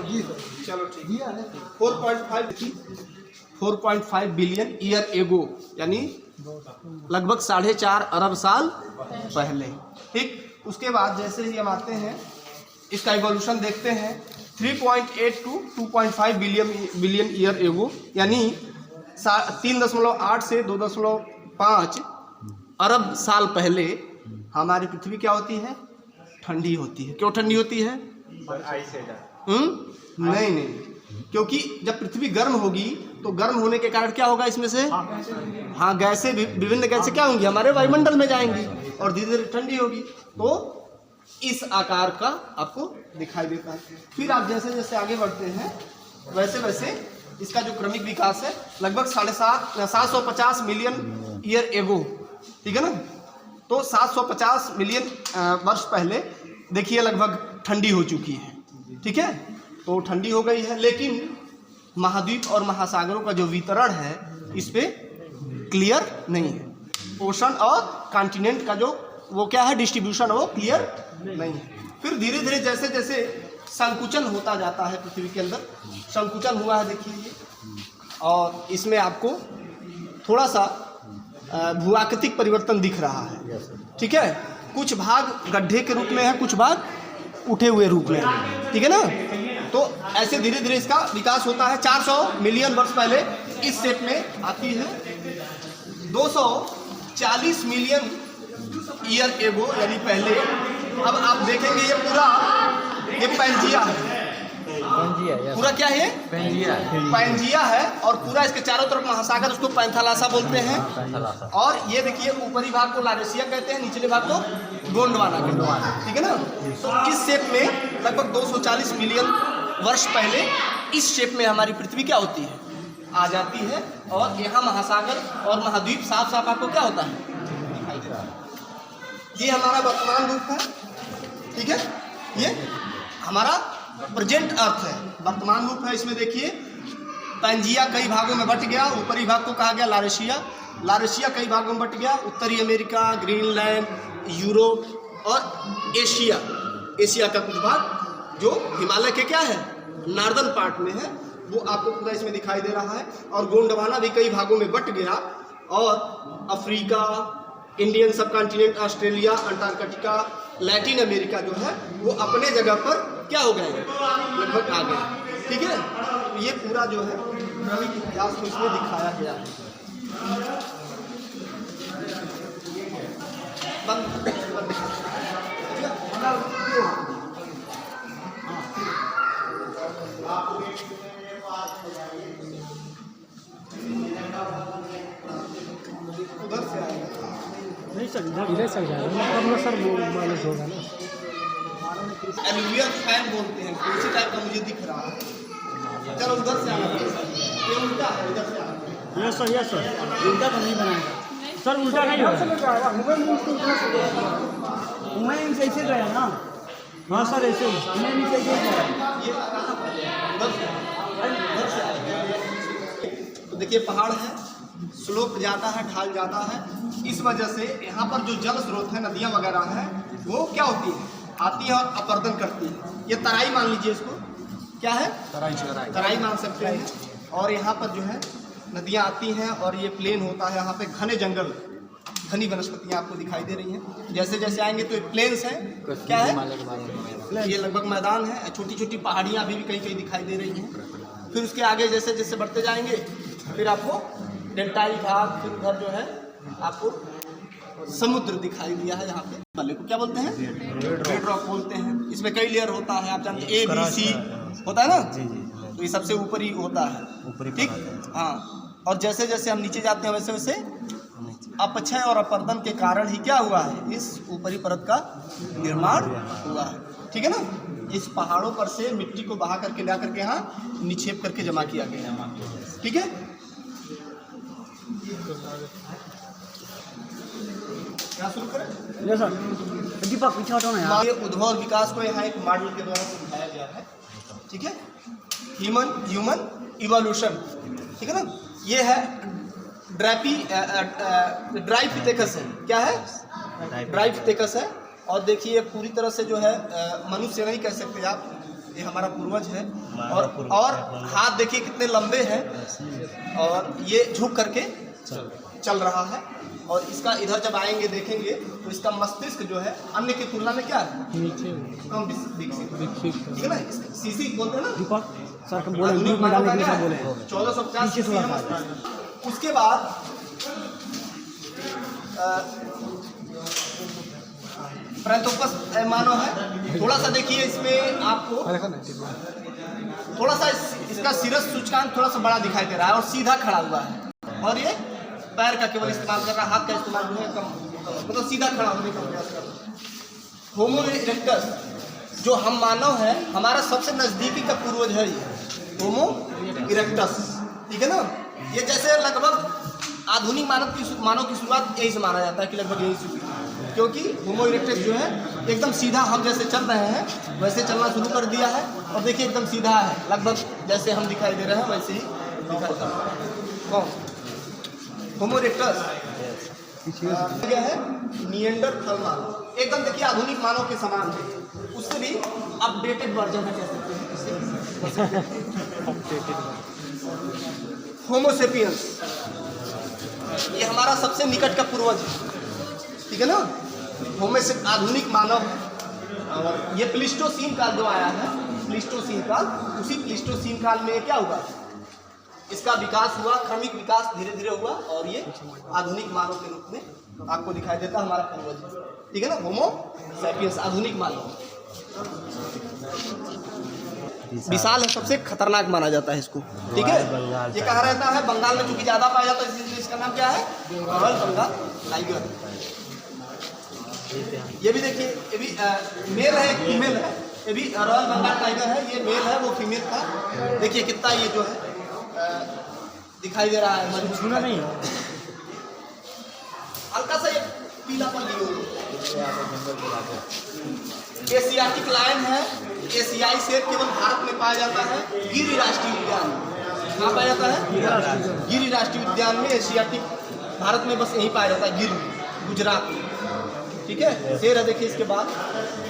जी चलो ठीक है। 4.5 बिलियन ईयर एगो, यानी लगभग 4.5 अरब साल पहले। ठीक, उसके बाद जैसे ही हम आते हैं इसका इवोल्यूशन देखते हैं। 3.8 टू 2.5 बिलियन ईयर एगो, यानी 3.8 से 2.5 अरब साल पहले हमारी पृथ्वी क्या होती है? ठंडी होती है। क्यों ठंडी होती है? नहीं, क्योंकि जब पृथ्वी गर्म होगी तो गर्म होने के कारण क्या होगा इसमें से? हाँ, गैसें, विभिन्न गैसें क्या होंगी? हमारे वायुमंडल में जाएंगी और धीरे धीरे ठंडी होगी, तो इस आकार का आपको दिखाई देता है। फिर आप जैसे जैसे आगे बढ़ते हैं वैसे वैसे इसका जो क्रमिक विकास है, लगभग 750 मिलियन ईयर एगो, ठीक है ना? तो 750 मिलियन वर्ष पहले देखिए लगभग ठंडी हो चुकी है। ठीक है, तो ठंडी हो गई है, लेकिन महाद्वीप और महासागरों का जो वितरण है इस पे क्लियर नहीं है। ओशन और कॉन्टिनेंट का जो वो क्या है डिस्ट्रीब्यूशन, वो क्लियर नहीं है। फिर धीरे धीरे जैसे जैसे संकुचन होता जाता है पृथ्वी के अंदर, संकुचन हुआ है देखिए ये, और इसमें आपको थोड़ा सा भूआकृतिक परिवर्तन दिख रहा है। ठीक है, कुछ भाग गड्ढे के रूप में है, कुछ भाग उठे हुए रूप में है। ठीक है ना? तो ऐसे धीरे धीरे इसका विकास होता है। 400 मिलियन वर्ष पहले इस शेप में आती है। 240 मिलियन ईयर एगो, यानी पहले। अब आप देखेंगे ये पूरा ये पैंजिया है। पूरा क्या है? पैंजिया है, और पूरा इसके चारों तरफ महासागर, उसको पैंथालासा बोलते हैं। और ये देखिए ऊपरी भाग को लारेशिया कहते हैं, निचले भाग को गोंडवाना कहते हैं। ठीक है ना? तो इस शेप में लगभग 240 मिलियन वर्ष पहले इस शेप में हमारी पृथ्वी क्या होती है? आ जाती है, और यहाँ महासागर और महाद्वीप साफ साफ आपको क्या होता है? दिखाई दे रहा है। ये हमारा वर्तमान रूप है। ठीक है, ये हमारा प्रेजेंट अर्थ है, वर्तमान रूप है। इसमें देखिए पैंजिया कई भागों में बट गया। ऊपरी भाग को कहा गया लारेशिया। लारेशिया कई भागों में बट गया। उत्तरी अमेरिका, ग्रीनलैंड, यूरोप और एशिया। एशिया का कुछ भाग जो हिमालय के क्या है, नॉर्दर्न पार्ट में है, वो आपको पूरा इसमें दिखाई दे रहा है। और गोंडवाना भी कई भागों में बट गया। और अफ्रीका, इंडियन सब continent, Australia, Antarctica, Latin America जो है वो अपने जगह पर क्या हो गए, लगभग आ गए। ठीक है, तो ये पूरा जो है क्रमिक इतिहास को इसमें दिखाया गया है। उधर से आएगा नहीं सर, इधर सर जाएगा सर, वो मालूम होगा ना। एलुवियल फैन बोलते हैं, उसी टाइप का मुझे दिख रहा है। चलो उधर से आना, ये उल्टा है, इधर से आना। यस सर, उल्टा तो नहीं बनाएगा सर, उल्टा नहीं होगा। मैं ऐसे गया ना। हाँ सर, ऐसे मैं नीचे ये उधर से आएगा। तो देखिए पहाड़ है, स्लोप ज़्यादा है, ढाल ज़्यादा है। इस वजह से यहाँ पर जो जल स्रोत है, नदियाँ वगैरह हैं, वो क्या होती है, आती है और अपरदन करती है। ये तराई मान लीजिए, इसको क्या है, तराई मान सकते हैं। और यहाँ पर जो है नदियाँ आती हैं और ये प्लेन होता है। यहाँ पे घने जंगल, घनी वनस्पतियाँ आपको दिखाई दे रही हैं। जैसे जैसे आएंगे तो एक प्लेन्स है, क्या है, ये लगभग मैदान है। छोटी छोटी पहाड़ियाँ अभी भी कहीं कहीं दिखाई दे रही हैं। फिर उसके आगे जैसे जैसे बढ़ते जाएंगे फिर आपको डेल्टाई भाग, फिर उधर जो है आपको समुद्र दिखाई दिया है। यहाँ पे वाले को क्या बोलते हैं, रेड रॉक बोलते हैं। इसमें कई लेयर होता है, आप जानते हैं, ABC होता है ना, तो ये सबसे ऊपरी होता है। ठीक, हाँ। और जैसे जैसे हम नीचे जाते हैं वैसे वैसे अपक्षय और अपरदन के कारण ही क्या हुआ है, इस ऊपरी परत का निर्माण हुआ है। ठीक है ना? इस पहाड़ों पर से मिट्टी को बहा करके ला करके यहाँ निक्षेप करके जमा किया गया। ठीक है, क्या शुरू करें? यस सर, दीपक पीछे हटो ना यार। ये उद्भव और विकास को यहाँ एक मॉडल के द्वारा समझाया गया है। ठीक है, ह्यूमन इवोल्यूशन। ठीक है ना? ये है ड्राइपिथेकस है। क्या है? ड्राइपिथेकस है। और देखिए पूरी तरह से जो है मनुष्य नहीं कह सकते आप, ये हमारा पूर्वज है। और हाथ देखिए कितने लंबे हैं और ये झुक करके चल रहा है। और इसका इधर जब आएंगे देखेंगे तो इसका मस्तिष्क जो है अन्य की तुलना में क्या है, कम विकसित, ठीक है ना। सीसी बोलते हैं ना, दीपक सर को बोले ग्रुप में डालने के लिए बोले 1450 सीसी है मस्तिष्क। उसके बाद प्रैंथोपस मानव है। थोड़ा सा देखिए इसमें आपको थोड़ा सा इसका सिरस सूचकांक थोड़ा सा बड़ा दिखाई दे रहा है और सीधा खड़ा हुआ है। और ये पैर का केवल इस्तेमाल कर रहा है, हाथ का इस्तेमाल जो है कम, मतलब सीधा खड़ा होने का प्रयास कर रहा है। होमो इरेक्टस जो हम मानव है, हमारा सबसे नजदीकी का पूर्वज है ये होमो इरेक्टस, ठीक है ना। ये जैसे लगभग आधुनिक मानव की शुरुआत यही से माना जाता है कि लगभग यही शुरू, क्योंकि होमो इरेक्टस जो है एकदम सीधा, हम जैसे चल रहे हैं वैसे चलना शुरू कर दिया है। और देखिए एकदम सीधा है, लगभग जैसे हम दिखाई दे रहे हैं वैसे ही दिखाई दे रहा है। कौन होमो इरेक्टस क्या है, निएंडरथल मानव, एकदम देखिए आधुनिक मानव के समान है, उससे भी अपडेटेड वर्जन है, कह सकते हैं। होमो सेपियंस ये हमारा सबसे निकट का पूर्वज है, ठीक है ना। होमो से आधुनिक मानव है। और ये प्लीस्टोसीन काल जो आया है, प्लीस्टोसीन काल, उसी प्लीस्टोसीन काल में क्या हुआ, इसका विकास हुआ, क्रमिक विकास धीरे धीरे हुआ और ये आधुनिक मानव के रूप में आपको दिखाई देता है हमारा पूर्वज, ठीक है ना। होमो सैपियंस आधुनिक मानव विशाल है, सबसे खतरनाक माना जाता है इसको, ठीक है। ये कहाँ रहता है, बंगाल में, चूंकि ज्यादा पाया जाता है इसलिए इसका नाम क्या है, रॉयल बंगाल टाइगर। ये भी देखिए, ये भी मेल है, फीमेल है, ये भी रॉयल बंगाल टाइगर है, ये मेल है, वो फीमेल था। देखिए कितना ये जो है दिखाई दे रहा है, मजबूत नहीं है, हल्का सा ये पीलापन लियो। एशियाटिक लायन है, एशियाई शेर केवल भारत में पाया जाता है, गिरि राष्ट्रीय उद्यान। कहाँ पाया जाता है, गिरि राष्ट्रीय उद्यान में एशियाटिक, भारत में बस यहीं पाया जाता है, गिर गुजरात में, ठीक है। शेर है, देखिए इसके बाद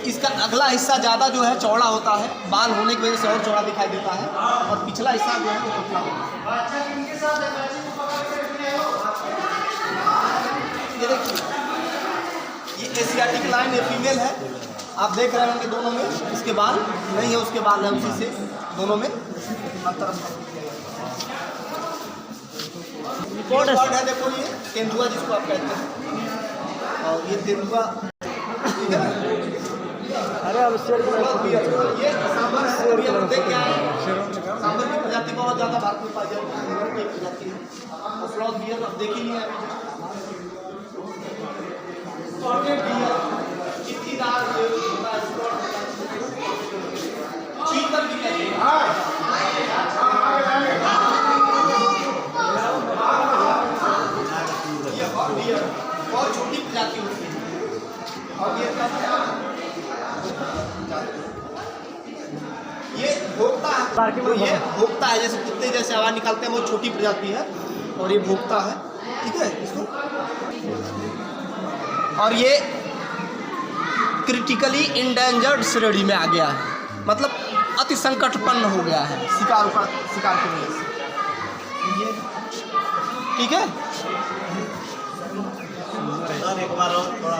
इसका अगला हिस्सा ज़्यादा जो है चौड़ा होता है, बाल होने की वजह से और चौड़ा दिखाई देता है, और पिछला हिस्सा जो है वो पतला होता है। ये देखिए, ये एशियाटिक लाइन है, फीमेल है, आप देख रहे होंगे दोनों में इसके बाल नहीं है, उसके बाल है, उसी से दोनों में अंतर है। देखो ये तेंदुआ जिसको आप कहते हैं, और ये तेंदुआ, ठीक है ना। अरे अब शेर ये सांबर है, और ये देख क्या है, सांबर की प्रजाति बहुत ज़्यादा भारत में पाई जाती है, की प्रजाति है। और स्लॉथ बियर अब देख ही नहीं है, चीतल भी कहते हैं, बहुत छोटी प्रजाति होती है। और ये भोक्ता है, तो ये भोक्ता है, जैसे कुत्ते जैसे आवाज निकालते हैं, बहुत छोटी प्रजाति है और ये भोक्ता है, ठीक है इसको। और ये क्रिटिकली इंडेंजर्ड श्रेणी में आ गया है, मतलब अति संकटपन्न हो गया है शिकार की वजह से, ये ठीक है। एक बार और थोड़ा